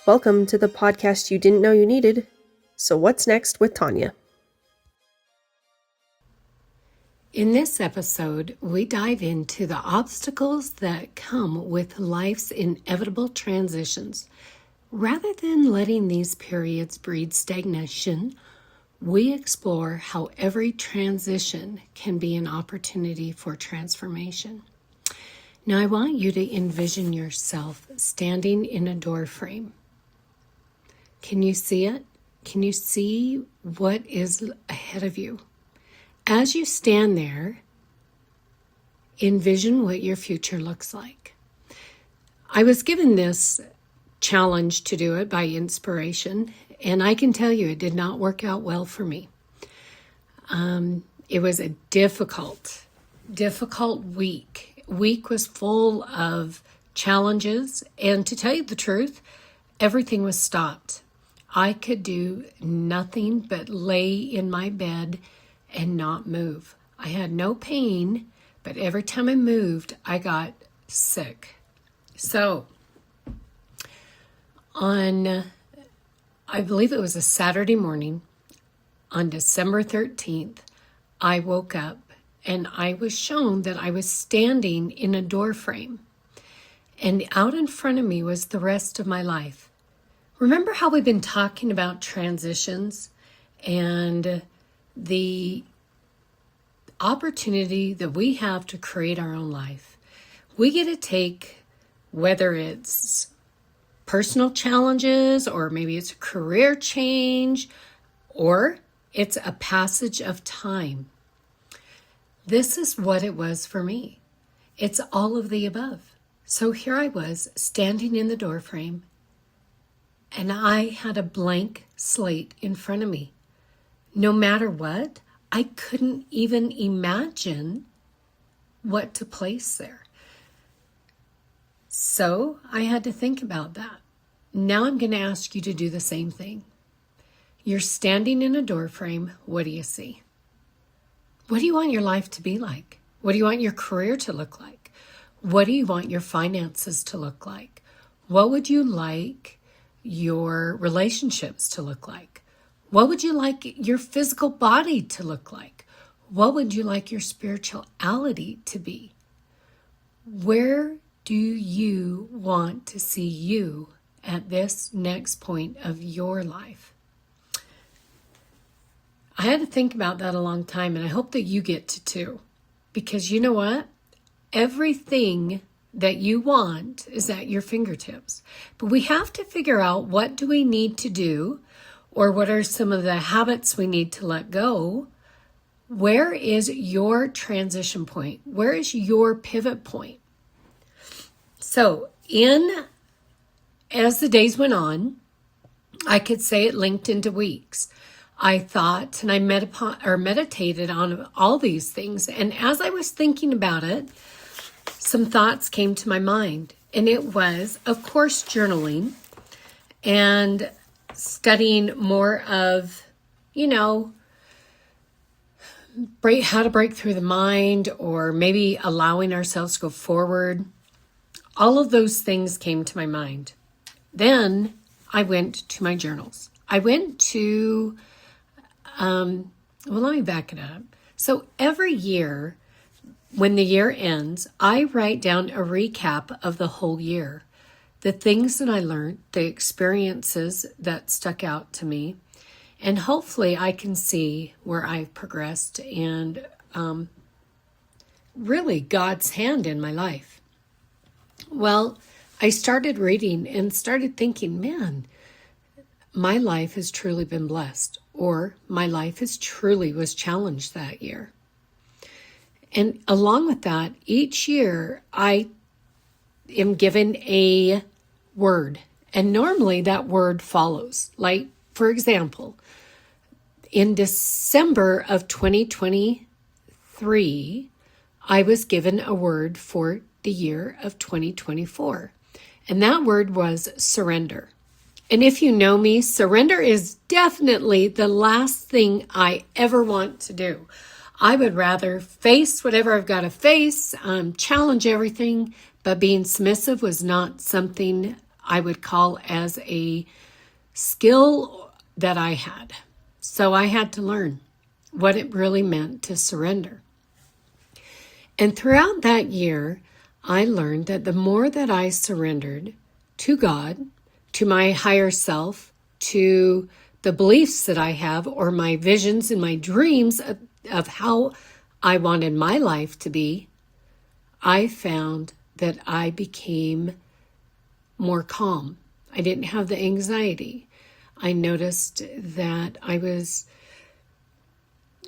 Welcome to the podcast you didn't know you needed. So what's next with Tonia? In this episode, we dive into the obstacles that come with life's inevitable transitions. Rather than letting these periods breed stagnation, we explore how every transition can be an opportunity for transformation. Now, I want you to envision yourself standing in a door frame. Can you see it? Can you see what is ahead of you? As you stand there, envision what your future looks like. I was given this challenge to do it by inspiration, and I can tell you it did not work out well for me. It was a difficult week. Week was full of challenges, and to tell you the truth, everything was stopped. I could do nothing but lay in my bed and not move. I had no pain, but every time I moved, I got sick. So, I believe it was a Saturday morning, on December 13th, I woke up and I was shown that I was standing in a door frame. And out in front of me was the rest of my life. Remember how we've been talking about transitions and the opportunity that we have to create our own life? We get to take, whether it's personal challenges or maybe it's a career change or it's a passage of time. This is what it was for me. It's all of the above. So here I was standing in the door frame and I had a blank slate in front of me. No matter what, I couldn't even imagine what to place there. So I had to think about that. Now I'm going to ask you to do the same thing. You're standing in a door frame. What do you see? What do you want your life to be like? What do you want your career to look like? What do you want your finances to look like? What would you like your relationships to look like? What would you like your physical body to look like? What would you like your spirituality to be? Where do you want to see you at this next point of your life? I had to think about that a long time, and I hope that you get to too. Because you know what? Everything that you want is at your fingertips. But we have to figure out, what do we need to do, or what are some of the habits we need to let go? Where is your transition point? Where is your pivot point? So as the days went on, I could say it linked into weeks. I thought and I meditated on all these things. And as I was thinking about it, some thoughts came to my mind. And it was, of course, journaling and studying more of, how to break through the mind, or maybe allowing ourselves to go forward. All of those things came to my mind. Then I went to my journals. I went to, let me back it up. So every year, when the year ends, I write down a recap of the whole year. The things that I learned, the experiences that stuck out to me, and hopefully I can see where I've progressed and really God's hand in my life. Well, I started reading and started thinking, man, my life has truly been blessed, or my life has truly was challenged that year. And along with that, each year I am given a word, and normally that word follows. Like, for example, in December of 2023, I was given a word for the year of 2024, and that word was surrender. And if you know me, surrender is definitely the last thing I ever want to do. I would rather face whatever I've got to face, challenge everything, but being submissive was not something I would call as a skill that I had. So I had to learn what it really meant to surrender. And throughout that year, I learned that the more that I surrendered to God, to my higher self, to the beliefs that I have, or my visions and my dreams of how I wanted my life to be, I found that I became more calm. I didn't have the anxiety. I noticed that I was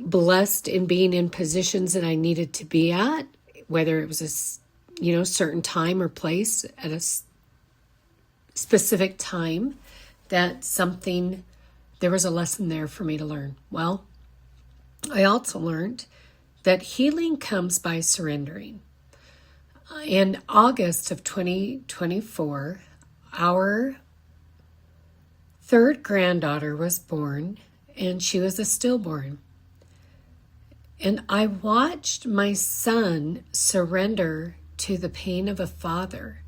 blessed in being in positions that I needed to be at, whether it was a certain time or place at a specific time, that there was a lesson there for me to learn. Well, I also learned that healing comes by surrendering. In August of 2024, our third granddaughter was born, and she was a stillborn. And I watched my son surrender to the pain of a father.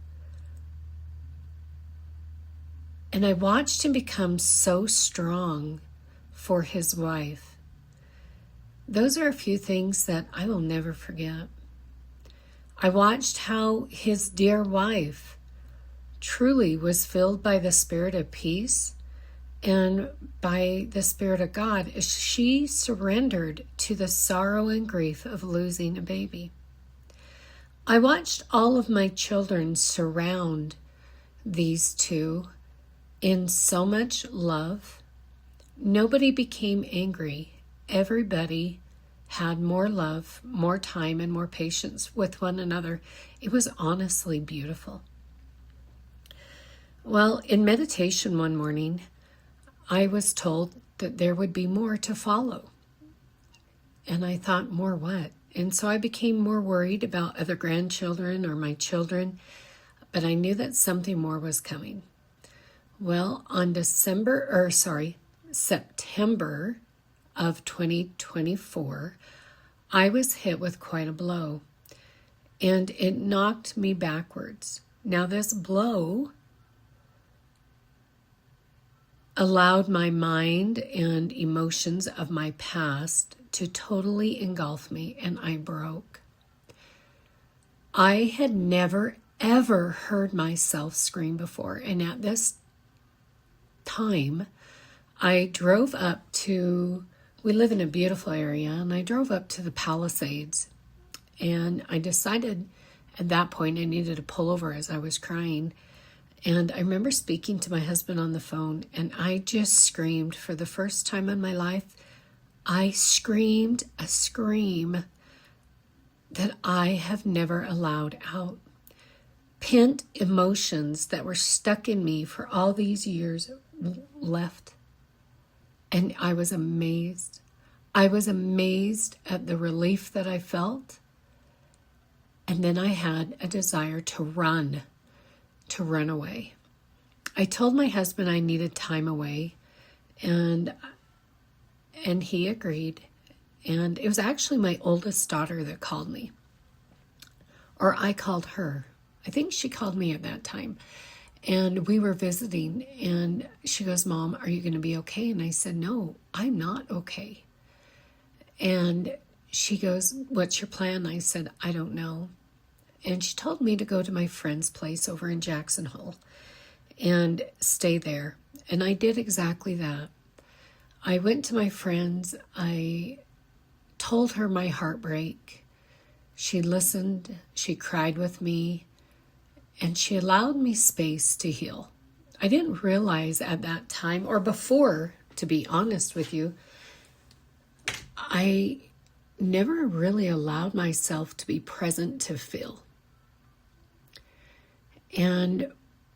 And I watched him become so strong for his wife. Those are a few things that I will never forget. I watched how his dear wife truly was filled by the spirit of peace and by the Spirit of God as she surrendered to the sorrow and grief of losing a baby. I watched all of my children surround these two in so much love. Nobody became angry. Everybody had more love, more time, and more patience with one another. It was honestly beautiful. Well, in meditation one morning, I was told that there would be more to follow. And I thought, more what? And so I became more worried about other grandchildren or my children, but I knew that something more was coming. Well, on September of 2024, I was hit with quite a blow, and it knocked me backwards. Now, this blow allowed my mind and emotions of my past to totally engulf me, and I broke. I had never, ever heard myself scream before, and at this time, I drove up to, we live in a beautiful area, and I drove up to the Palisades, and I decided at that point I needed to pull over as I was crying. And I remember speaking to my husband on the phone, and I just screamed for the first time in my life. I screamed a scream that I have never allowed out. Pent emotions that were stuck in me for all these years left. And I was amazed. I was amazed at the relief that I felt. And then I had a desire to run away. I told my husband I needed time away, and he agreed. And it was actually my oldest daughter that called me. Or I called her. I think she called me at that time. And we were visiting, and she goes, "Mom, are you going to be okay?" And I said, "No, I'm not okay." And she goes, "What's your plan?" I said, "I don't know." And she told me to go to my friend's place over in Jackson Hole and stay there. And I did exactly that. I went to my friend's. I told her my heartbreak. She listened. She cried with me. And she allowed me space to heal. I didn't realize at that time, or before, to be honest with you, I never really allowed myself to be present to feel. And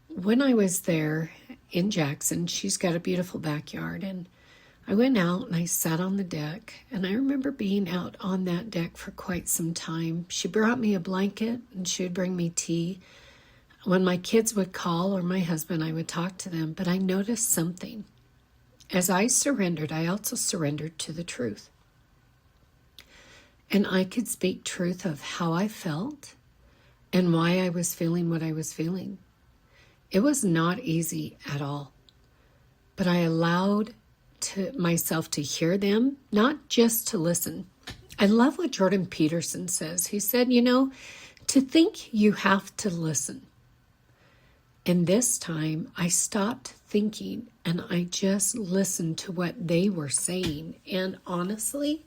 when I was there in Jackson, she's got a beautiful backyard, and I went out and I sat on the deck, and I remember being out on that deck for quite some time. She brought me a blanket, and she would bring me tea. When my kids would call, or my husband, I would talk to them, but I noticed something. As I surrendered, I also surrendered to the truth. And I could speak truth of how I felt and why I was feeling what I was feeling. It was not easy at all, but I allowed myself to hear them, not just to listen. I love what Jordan Peterson says. He said, to think you have to listen. And this time I stopped thinking and I just listened to what they were saying. And honestly,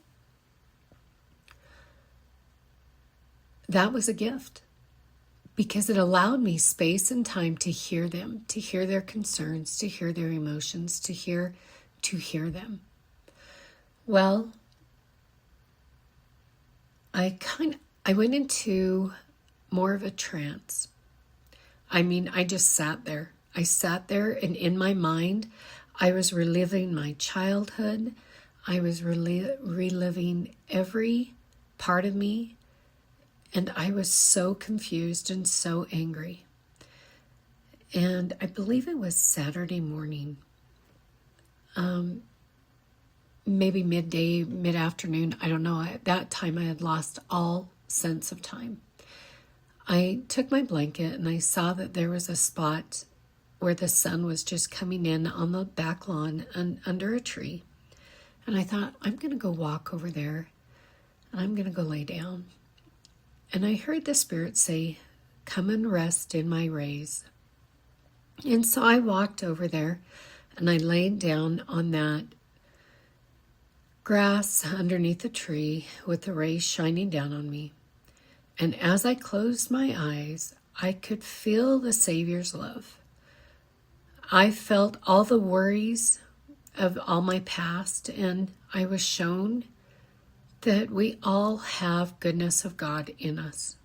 that was a gift because it allowed me space and time to hear them, to hear their concerns, to hear their emotions, to hear them. Well, I went into more of a trance. I just sat there. I sat there, and in my mind, I was reliving my childhood. I was reliving every part of me, and I was so confused and so angry. And I believe it was Saturday morning, maybe midday, mid-afternoon. I don't know. At that time, I had lost all sense of time. I took my blanket and I saw that there was a spot where the sun was just coming in on the back lawn and under a tree. And I thought, I'm going to go walk over there and I'm going to go lay down. And I heard the Spirit say, come and rest in my rays. And so I walked over there and I laid down on that grass underneath the tree with the rays shining down on me. And as I closed my eyes, I could feel the Savior's love. I felt all the worries of all my past, and I was shown that we all have goodness of God in us,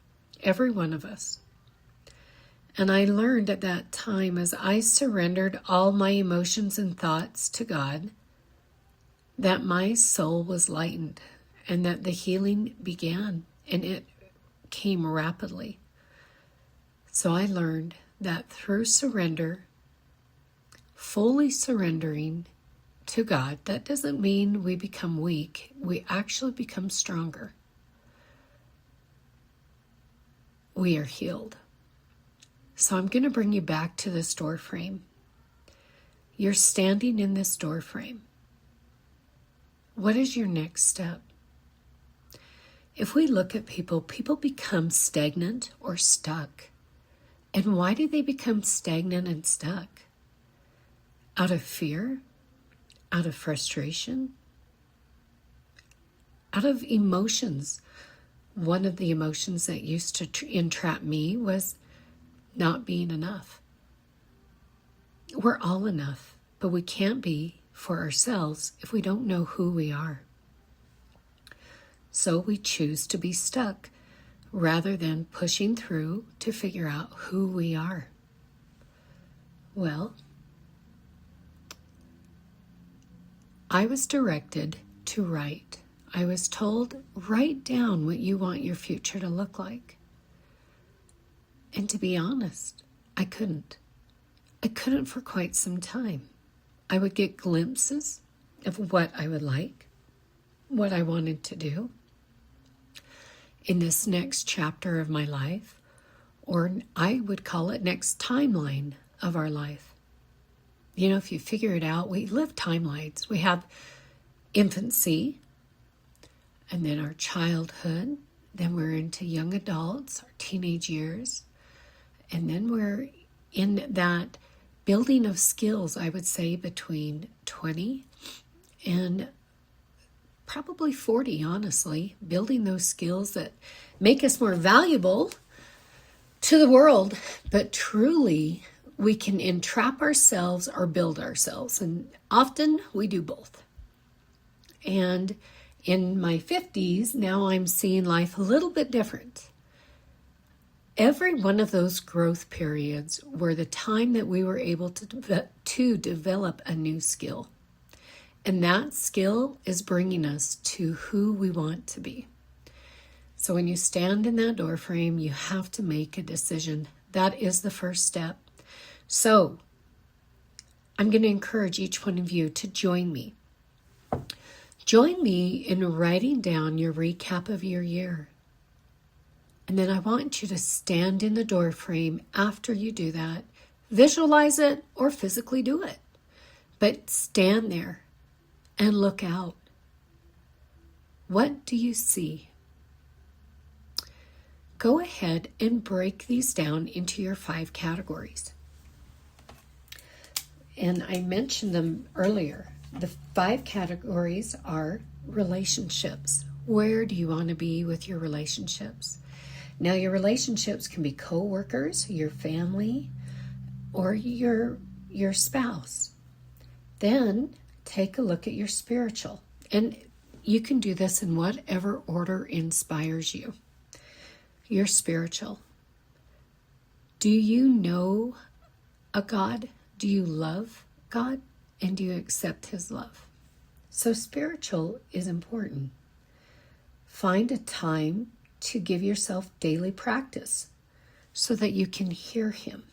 every one of us. And I learned at that time, as I surrendered all my emotions and thoughts to God, that my soul was lightened and that the healing began, and it came rapidly. So I learned that through surrender, fully surrendering to God, that doesn't mean we become weak. We actually become stronger. We are healed. So I'm going to bring you back to this door frame. You're standing in this door frame. What is your next step? If we look at people become stagnant or stuck. And why do they become stagnant and stuck? Out of fear? Out of frustration? Out of emotions. One of the emotions that used to entrap me was not being enough. We're all enough, but we can't be for ourselves if we don't know who we are. So we choose to be stuck rather than pushing through to figure out who we are. Well, I was directed to write. I was told, write down what you want your future to look like. And to be honest, I couldn't. I couldn't for quite some time. I would get glimpses of what I would like, what I wanted to do in this next chapter of my life, or I would call it next timeline of our life. If you figure it out, we live timelines. We have infancy, and then our childhood, then we're into young adults, our teenage years, and then we're in that building of skills, I would say, between 20 and probably 40, honestly, building those skills that make us more valuable to the world, but truly we can entrap ourselves or build ourselves. And often we do both. And in my 50s, now I'm seeing life a little bit different. Every one of those growth periods were the time that we were able to develop a new skill. And that skill is bringing us to who we want to be. So when you stand in that door frame, you have to make a decision. That is the first step. So I'm going to encourage each one of you to join me. Join me in writing down your recap of your year. And then I want you to stand in the door frame after you do that, Visualize it or physically do it. But stand there and look out. What do you see? Go ahead and break these down into your 5 categories. And I mentioned them earlier. The 5 categories are relationships. Where do you want to be with your relationships? Now, your relationships can be co-workers, your family, or your spouse. Then take a look at your spiritual. And you can do this in whatever order inspires you. Your spiritual. Do you know a God? Do you love God? And do you accept His love? So spiritual is important. Find a time to give yourself daily practice so that you can hear Him.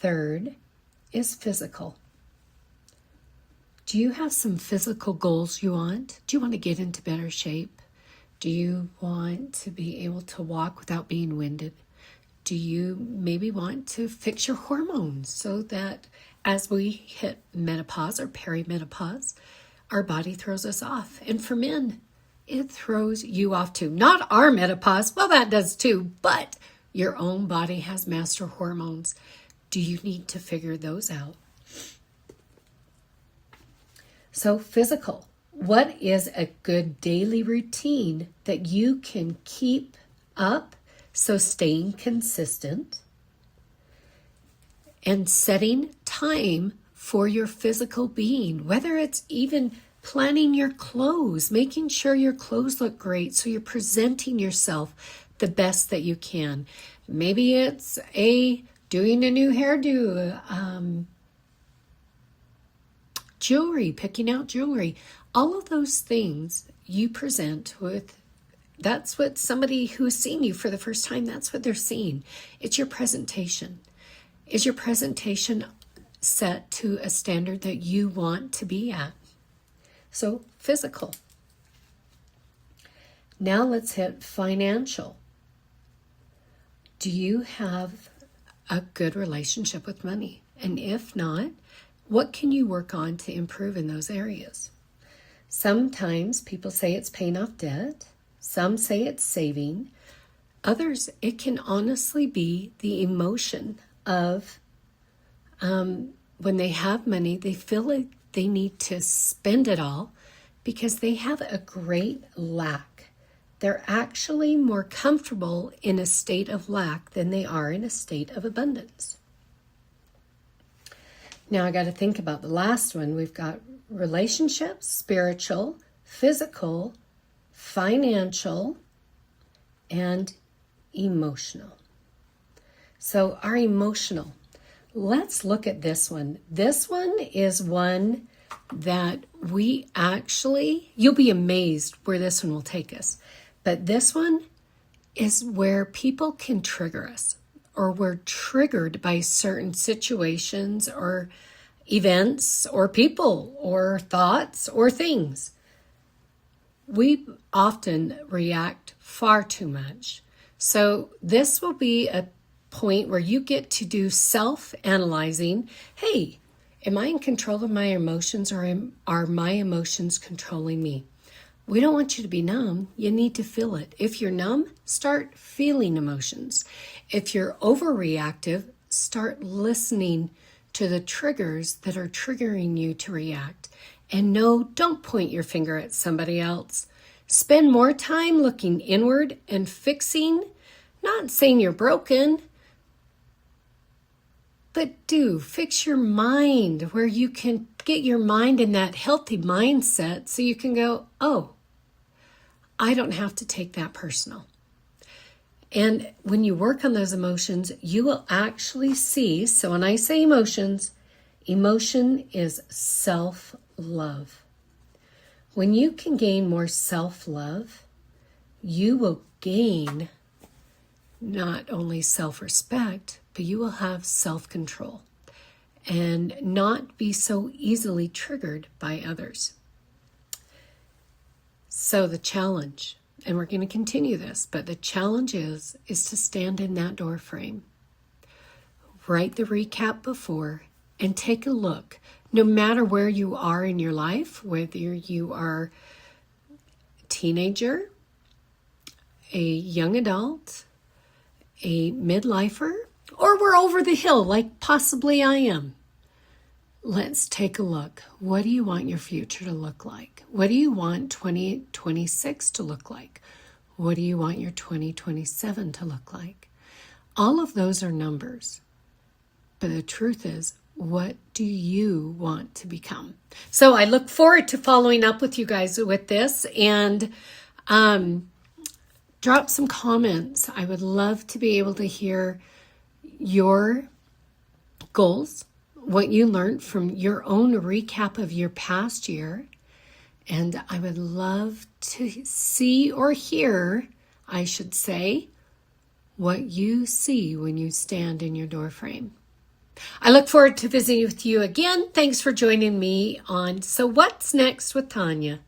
Third is physical. Do you have some physical goals you want? Do you want to get into better shape? Do you want to be able to walk without being winded? Do you maybe want to fix your hormones so that as we hit menopause or perimenopause, our body throws us off? And for men, it throws you off too. Not our menopause, well, that does too, but your own body has master hormones. Do you need to figure those out? So physical. What is a good daily routine that you can keep up? So staying consistent and setting time for your physical being, whether it's even planning your clothes, making sure your clothes look great so you're presenting yourself the best that you can. Maybe it's doing a new hairdo, jewelry, picking out jewelry. All of those things you present with. That's what somebody who's seen you for the first time, that's what they're seeing. It's your presentation. Is your presentation set to a standard that you want to be at? So physical. Now let's hit financial. Do you have a good relationship with money? And if not, what can you work on to improve in those areas? Sometimes people say it's paying off debt. Some say it's saving. Others, it can honestly be the emotion of when they have money, they feel like they need to spend it all because they have a great lack. They're actually more comfortable in a state of lack than they are in a state of abundance. Now I got to think about the last one. We've got relationships, spiritual, physical, financial, and emotional. So our emotional. Let's look at this one. This one is one that you'll be amazed where this one will take us. But this one is where people can trigger us, or we're triggered by certain situations or events or people or thoughts or things. We often react far too much. So this will be a point where you get to do self-analyzing. Hey, am I in control of my emotions, or are my emotions controlling me? We don't want you to be numb. You need to feel it. If you're numb, start feeling emotions. If you're overreactive, start listening to the triggers that are triggering you to react. And no, don't point your finger at somebody else. Spend more time looking inward and fixing, not saying you're broken, but do fix your mind where you can get your mind in that healthy mindset so you can go, oh, I don't have to take that personal. And when you work on those emotions, you will actually see, so when I say emotions, emotion is self-love. When you can gain more self-love, you will gain not only self-respect, but you will have self-control and not be so easily triggered by others. So the challenge, and we're going to continue this, but the challenge is to stand in that door frame write the recap before, and take a look. No matter where you are in your life, whether you are a teenager, a young adult, a midlifer, or we're over the hill like possibly I am. Let's take a look. What do you want your future to look like? What do you want 2026 to look like? What do you want your 2027 to look like? All of those are numbers. But the truth is, what do you want to become? So I look forward to following up with you guys with this, and drop some comments. I would love to be able to hear your goals, what you learned from your own recap of your past year. And I would love to see or hear, I should say, what you see when you stand in your door frame. I look forward to visiting with you again. Thanks for joining me on So What's Next with Tonia.